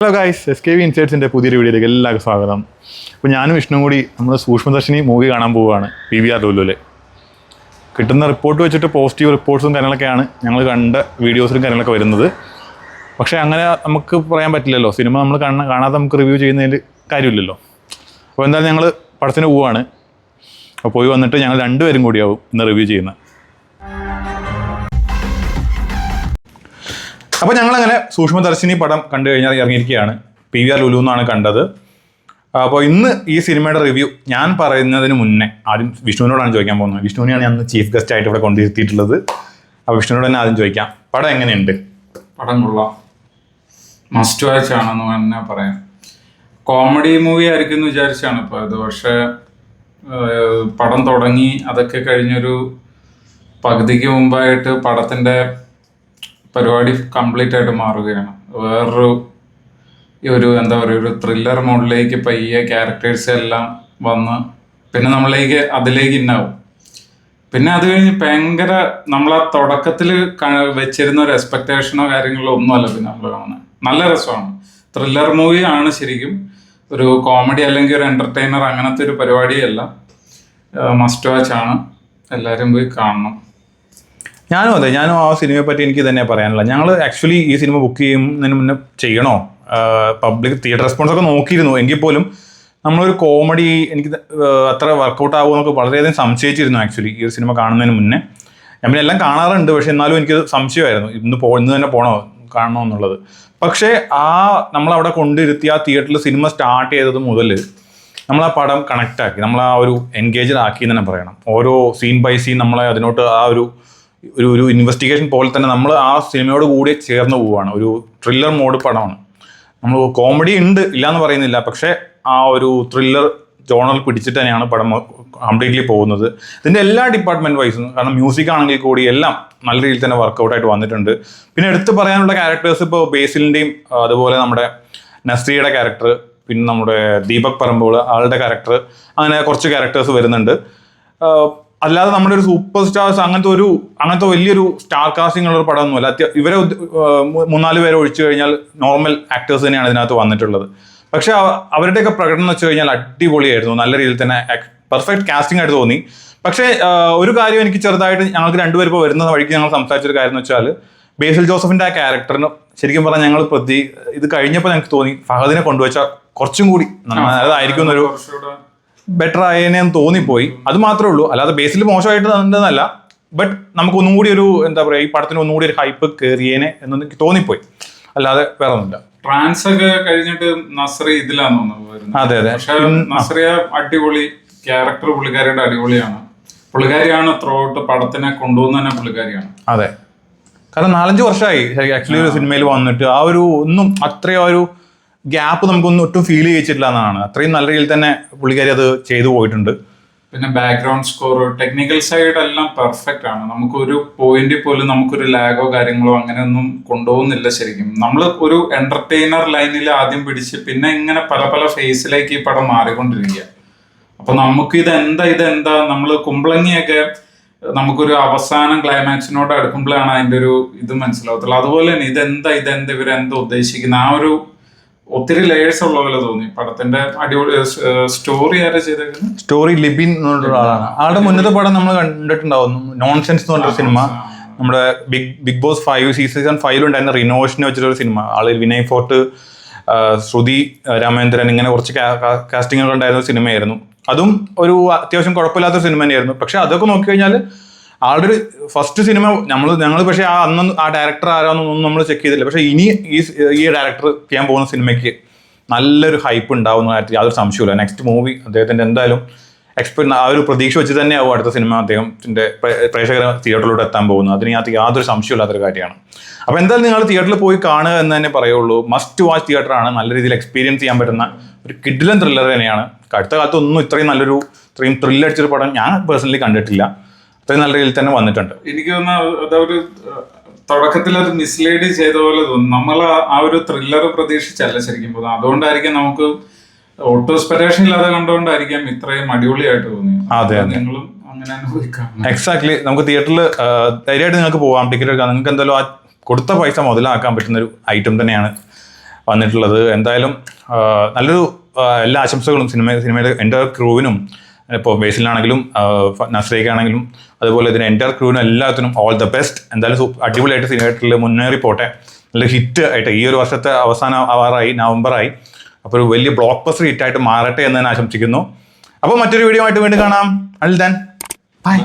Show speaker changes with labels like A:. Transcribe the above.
A: Hello guys, SKV ഇൻസൈറ്റ്സിൻ്റെ പുതിയൊരു വീഡിയോയിലേക്ക് എല്ലാവർക്കും സ്വാഗതം. അപ്പോൾ ഞാനും വിഷ്ണു കൂടി നമ്മൾ സൂക്ഷ്മദർശിനി മൂവി കാണാൻ പോവുകയാണ് PVR ലുലുവിൽ. കിട്ടുന്ന റിപ്പോർട്ട് വെച്ചിട്ട് പോസിറ്റീവ് റിപ്പോർട്ട്സും കാര്യങ്ങളൊക്കെയാണ് ഞങ്ങൾ കണ്ട വീഡിയോസിലും കാര്യങ്ങളൊക്കെ വരുന്നത്. പക്ഷേ അങ്ങനെ നമുക്ക് പറയാൻ പറ്റില്ലല്ലോ, സിനിമ നമ്മൾ കാണാതെ നമുക്ക് റിവ്യൂ ചെയ്യുന്നതിൽ കാര്യമില്ലല്ലോ. അപ്പോൾ എന്തായാലും ഞങ്ങൾ പടത്തിന് പോവുകയാണ്. അപ്പോൾ പോയി വന്നിട്ട് ഞങ്ങൾ രണ്ടുപേരും കൂടിയാവും ഇന്ന് റിവ്യൂ ചെയ്യുന്നത്. അപ്പോൾ ഞങ്ങളങ്ങനെ സൂക്ഷ്മദർശിനി പടം കണ്ടു കഴിഞ്ഞാൽ ഇറങ്ങിയിരിക്കുകയാണ്. PVR ലുലു എന്നാണ് കണ്ടത്. അപ്പോൾ ഇന്ന് ഈ സിനിമയുടെ റിവ്യൂ ഞാൻ പറയുന്നതിന് മുന്നേ ആദ്യം വിഷ്ണുവിനോടാണ് ചോദിക്കാൻ പോകുന്നത്. വിഷ്ണുവിനെയാണ് ഞാൻ ചീഫ് ഗസ്റ്റ് ആയിട്ട് ഇവിടെ കൊണ്ടിരുത്തിയിട്ടുള്ളത്. അപ്പോൾ വിഷ്ണുവിനോട് തന്നെ ആദ്യം ചോദിക്കാം, പടം എങ്ങനെയുണ്ട്?
B: പടം കൊള്ളാം, മസ്റ്റ് വാച്ച് ആണെന്ന് തന്നെ പറയാം. കോമഡി മൂവി ആയിരിക്കും എന്ന് വിചാരിച്ചാണ് ഇപ്പോൾ ഇത്. പക്ഷേ പടം തുടങ്ങി അതൊക്കെ കഴിഞ്ഞൊരു പകുതിക്ക് മുമ്പായിട്ട് പടത്തിൻ്റെ പരിപാടി കംപ്ലീറ്റ് ആയിട്ട് മാറുകയാണ്. വേറൊരു എന്താ പറയുക, ഒരു ത്രില്ലർ മോഡിലേക്ക് പയ്യെ ക്യാരക്ടേഴ്സ് എല്ലാം വന്ന് പിന്നെ അതിലേക്ക് ഇന്നാവും. പിന്നെ അത് കഴിഞ്ഞ് ഭയങ്കര നമ്മൾ ആ തുടക്കത്തിൽ വെച്ചിരുന്ന ഒരു എക്സ്പെക്ടേഷനോ കാര്യങ്ങളോ ഒന്നുമല്ല പിന്നെ നമ്മൾ കാണുന്നത്. നല്ല രസമാണ്. ത്രില്ലർ മൂവി ആണ് ശരിക്കും. ഒരു കോമഡി അല്ലെങ്കിൽ ഒരു എൻ്റർടൈനർ അങ്ങനത്തെ ഒരു പരിപാടിയല്ല. മസ്റ്റ് വാച്ച് ആണ്, എല്ലാവരും പോയി കാണണം.
A: ഞാനും ആ സിനിമയെ പറ്റി എനിക്ക് തന്നെ പറയാനുള്ള. ഞങ്ങൾ ആക്ച്വലി ഈ സിനിമ ബുക്ക് ചെയ്യുന്നതിന് മുന്നേ ചെയ്യണോ, പബ്ലിക് തിയേറ്റർ റെസ്പോൺസ് ഒക്കെ നോക്കിയിരുന്നു. എങ്കിൽ പോലും നമ്മളൊരു കോമഡി എനിക്ക് അത്ര വർക്കൗട്ട് ആകുമെന്നൊക്കെ വളരെയധികം സംശയിച്ചിരുന്നു ആക്ച്വലി ഈ ഒരു സിനിമ കാണുന്നതിന് മുന്നേ. ഞാൻ പിന്നെ എല്ലാം കാണാറുണ്ട്, പക്ഷെ എന്നാലും എനിക്ക് സംശയമായിരുന്നു ഇന്ന് തന്നെ പോകണോ കാണണോ എന്നുള്ളത്. പക്ഷേ നമ്മളവിടെ കൊണ്ടിരുത്തി ആ തിയേറ്ററിൽ സിനിമ സ്റ്റാർട്ട് ചെയ്തത് മുതൽ നമ്മൾ ആ പടം കണക്റ്റ് ആക്കി, നമ്മൾ ആ ഒരു എൻഗേജഡ് ആക്കി എന്ന് തന്നെ പറയണം. ഓരോ സീൻ ബൈ സീൻ നമ്മളെ അതിനോട്ട് ആ ഒരു ഇൻവെസ്റ്റിഗേഷൻ പോലെ തന്നെ നമ്മൾ ആ സിനിമയോട് കൂടി ചേർന്ന് പോവുകയാണ്. ഒരു ത്രില്ലർ മോഡ് പടമാണ്. നമ്മൾ കോമഡി ഉണ്ട്, ഇല്ലയെന്ന് പറയുന്നില്ല, പക്ഷേ ആ ഒരു ത്രില്ലർ ജോണറിൽ പിടിച്ചിട്ട് തന്നെയാണ് പടം കംപ്ലീറ്റ്ലി പോകുന്നത്. ഇതിൻ്റെ എല്ലാ ഡിപ്പാർട്ട്മെൻറ്റ് വൈസും, കാരണം മ്യൂസിക് ആണെങ്കിൽ കൂടി എല്ലാം നല്ല രീതിയിൽ തന്നെ വർക്കൗട്ടായിട്ട് വന്നിട്ടുണ്ട്. പിന്നെ എടുത്ത് പറയാനുള്ള ക്യാരക്ടേഴ്സ് ഇപ്പോൾ ബേസിലിൻ്റെയും അതുപോലെ നമ്മുടെ നസ്രിയുടെ ക്യാരക്ടർ, പിന്നെ നമ്മുടെ ദീപക് പറമ്പോൾ ആളുടെ ക്യാരക്ടർ, അങ്ങനെ കുറച്ച് ക്യാരക്ടേഴ്സ് വരുന്നുണ്ട്. അല്ലാതെ നമ്മുടെ ഒരു സൂപ്പർ സ്റ്റാർസ് അങ്ങനത്തെ വലിയൊരു സ്റ്റാർ കാസ്റ്റിംഗ് ഉള്ള ഒരു പടമൊന്നുമല്ല. ഇവരെ 3-4 പേരെ ഒഴിച്ചു കഴിഞ്ഞാൽ നോർമൽ ആക്ടേഴ്സ് തന്നെയാണ് ഇതിനകത്ത് വന്നിട്ടുള്ളത്. പക്ഷെ അവരുടെയൊക്കെ പ്രകടനം എന്ന് വെച്ച് കഴിഞ്ഞാൽ അടിപൊളിയായിരുന്നു. നല്ല രീതിയിൽ തന്നെ പെർഫെക്റ്റ് കാസ്റ്റിംഗ് ആയിട്ട് തോന്നി. പക്ഷേ ഒരു കാര്യം എനിക്ക് ചെറുതായിട്ട്, ഞങ്ങൾക്ക് രണ്ടുപേരും ഇപ്പോൾ വരുന്ന വഴിക്ക് ഞങ്ങൾ സംസാരിച്ചൊരു കാര്യം എന്ന് വെച്ചാൽ, ബേസിൽ ജോസഫിൻ്റെ ആ ക്യാരക്ടറിന് ശരിക്കും പറഞ്ഞാൽ ഞങ്ങൾ ഇത് കഴിഞ്ഞപ്പോൾ ഞങ്ങൾക്ക് തോന്നി ഫഹദിനെ കൊണ്ടുവച്ചാൽ കുറച്ചും കൂടി നല്ലതായിരിക്കും എന്നൊരു ബെറ്റർ ആയതിനെന്ന് തോന്നിപ്പോയി. അത് മാത്രമേ ഉള്ളൂ, അല്ലാതെ ബേസിൽ മോശമായിട്ട് ഉണ്ടെന്നല്ല. ബട്ട് നമുക്ക് ഒന്നും കൂടി ഒരു എന്താ പറയുക, ഈ പടത്തിന് ഒന്നും കൂടി ഒരു ഹൈപ്പ് കയറിയേനെ എന്ന് എനിക്ക് തോന്നിപ്പോയി, അല്ലാതെ വേറെ ഒന്നുമില്ല.
B: ട്രാൻസ് ഒക്കെ കഴിഞ്ഞിട്ട് നസ്രി ഇതിലാന്ന് തോന്നുന്നു.
A: അതെ.
B: പക്ഷെ നസ്രിയ അടിപൊളി ക്യാരക്ടർ, പുള്ളിക്കാരിയുടെ അടിപൊളിയാണ്. പുള്ളിക്കാരിയാണ് ത്രൂ ഔട്ട് പടത്തിനെ കൊണ്ടുപോകുന്ന തന്നെ പുള്ളിക്കാരിയാണ്.
A: അതെ, കാരണം 4-5 വർഷമായി ആക്ച്വലി ഒരു സിനിമയിൽ വന്നിട്ട് ആ ഒരു ഒന്നും അത്രയും ഒരു ഗ്യാപ്പ് നമുക്കൊന്നും ഒട്ടും ഫീൽ ചെയ്യിച്ചിട്ടില്ല എന്നാണ്. അത്രയും നല്ല രീതിയിൽ തന്നെ പുള്ളിക്കാരി അത് ചെയ്തു പോയിട്ടുണ്ട്.
B: പിന്നെ ബാക്ക്ഗ്രൗണ്ട് സ്കോർ, ടെക്നിക്കൽ സൈഡ് എല്ലാം പെർഫെക്റ്റ് ആണ്. നമുക്കൊരു പോയിന്റിൽ പോലും നമുക്കൊരു ലാഗോ കാര്യങ്ങളോ അങ്ങനെയൊന്നും കൊണ്ടുപോകുന്നില്ല. ശരിക്കും നമ്മൾ ഒരു എന്റർടൈനർ ലൈനിൽ ആദ്യം പിടിച്ച് പിന്നെ ഇങ്ങനെ പല പല ഫേസിലേക്ക് ഈ പടം മാറിക്കൊണ്ടിരിക്കുക. അപ്പൊ നമുക്ക് ഇതെന്താ നമ്മൾ കുമ്പളങ്ങിയൊക്കെ നമുക്കൊരു അവസാനം ക്ലൈമാക്സിനോട് അടുക്കുമ്പോഴാണ് അതിന്റെ ഒരു ഇത് മനസ്സിലാവത്തുള്ളൂ. അതുപോലെ തന്നെ ഇതെന്താ ഇവരെന്താ ഉദ്ദേശിക്കുന്ന ആ ഒരു ഒത്തിരി ലേയേഴ്സ് ഉള്ള പോലെ തോന്നി പടത്തിന്റെ. അടിപൊളി സ്റ്റോറി ആരാ ചെയ്തേക്കുന്നത്?
A: സ്റ്റോറി ലിബിൻ എന്ന് പറഞ്ഞ ആളാണ്. ആളുടെ മുന്നത്തെ പടം നമ്മൾ കണ്ടിട്ടുണ്ടാവുന്നു, നോൺസെൻസ് എന്ന് പറഞ്ഞൊരു സിനിമ. നമ്മുടെ ബിഗ് ബോസ് 5 സീസൺ 5 ഉണ്ടായിരുന്ന റിനോവേഷനെ വെച്ചിട്ടൊരു സിനിമ. ആള് വിനയ് ഫോർട്ട്, ശ്രുതി രാമേന്ദ്രൻ, ഇങ്ങനെ കുറച്ച് കാസ്റ്റിങ്ങുകൾ ഉണ്ടായിരുന്ന സിനിമയായിരുന്നു. അതും ഒരു അത്യാവശ്യം കുഴപ്പമില്ലാത്തൊരു സിനിമ തന്നെയായിരുന്നു. പക്ഷെ അതൊക്കെ നോക്കിക്കഴിഞ്ഞാൽ ആളുടെ ഒരു ഫസ്റ്റ് സിനിമ ഞങ്ങൾ പക്ഷേ അന്ന് ആ ഡയറക്ടർ ആരാന്നൊന്നും നമ്മൾ ചെക്ക് ചെയ്തില്ല. പക്ഷേ ഇനി ഈ ഡയറക്ടർ ചെയ്യാൻ പോകുന്ന സിനിമയ്ക്ക് നല്ലൊരു ഹൈപ്പ് ഉണ്ടാവുന്ന കാര്യത്തിൽ യാതൊരു സംശയമില്ല. നെക്സ്റ്റ് മൂവി അദ്ദേഹത്തിൻ്റെ എന്തായാലും ആ ഒരു പ്രതീക്ഷ വെച്ച് തന്നെയാവും അടുത്ത സിനിമ അദ്ദേഹത്തിൻ്റെ പ്രേക്ഷകർ തിയേറ്ററിലൂടെ എത്താൻ പോകുന്നത്. അതിനകത്ത് യാതൊരു സംശയമില്ലാത്തൊരു കാര്യമാണ്. അപ്പോൾ എന്തായാലും നിങ്ങൾ തിയേറ്ററിൽ പോയി കാണുക എന്ന് തന്നെ പറയുള്ളൂ. മസ്റ്റ് വാച്ച് തിയേറ്ററാണ്. നല്ല രീതിയിൽ എക്സ്പീരിയൻസ് ചെയ്യാൻ പറ്റുന്ന ഒരു കിഡിലൻ ത്രില്ലർ തന്നെയാണ്. അടുത്ത കാലത്തൊന്നും ഇത്രയും ത്രില്ലടിച്ചൊരു പടം ഞാൻ പേഴ്സണലി കണ്ടിട്ടില്ല. അത്രയും നല്ല രീതിയിൽ തന്നെ വന്നിട്ടുണ്ട്.
B: എനിക്ക് തോന്നുന്നു തുടക്കത്തിൽ അത് മിസ്ലീഡ് ചെയ്ത പോലെ തോന്നുന്നു. നമ്മൾ ആ ഒരു ത്രില്ലർ പ്രതീക്ഷിച്ചല്ല ശരിക്കും പോകുന്നത്. അതുകൊണ്ടായിരിക്കും നമുക്ക് ഒട്ടും എക്സ്പെക്ടേഷൻ ഇല്ലാതെ കണ്ടുകൊണ്ടായിരിക്കാം ഇത്രയും അടിപൊളിയായിട്ട് തോന്നിയത്. നിങ്ങളും അങ്ങനെ അനുഭവിക്കാം.
A: എക്സാക്ട്ലി. നമുക്ക് തിയേറ്ററിൽ ധൈര്യമായിട്ട് നിങ്ങൾക്ക് പോകാം, ടിക്കറ്റ് എടുക്കാം. നിങ്ങൾക്ക് എന്തായാലും ആ കൊടുത്ത പൈസ മുതലാക്കാൻ പറ്റുന്ന ഒരു ഐറ്റം തന്നെയാണ് വന്നിട്ടുള്ളത്. എന്തായാലും നല്ലൊരു എല്ലാ ആശംസകളും സിനിമയുടെ എൻ്റെ ക്രൂവിനും, ഇപ്പോൾ ബേസിലാണെങ്കിലും നസ്രയ്ക്കാണെങ്കിലും അതുപോലെ ഇതിന് എൻ്റെ ക്രൂവിനും എല്ലാത്തിനും ഓൾ ദ ബെസ്റ്റ്. എന്തായാലും അടിപൊളിയായിട്ട് തിയേറ്ററിൽ മുന്നേറി പോട്ടെ. നല്ല ഹിറ്റ് ആയിട്ട് ഈ ഒരു വർഷത്തെ അവസാനം ആവാറായി, നവംബറായി. അപ്പോൾ ഒരു വലിയ ബ്ലോക്ക് ബസ്റ്റർ ഹിറ്റായിട്ട് മാറട്ടെ എന്ന് ഞാൻ ആശംസിക്കുന്നു. അപ്പോൾ മറ്റൊരു വീഡിയോ ആയിട്ട് വീണ്ടും കാണാം. അൽ ദൻ ബൈ.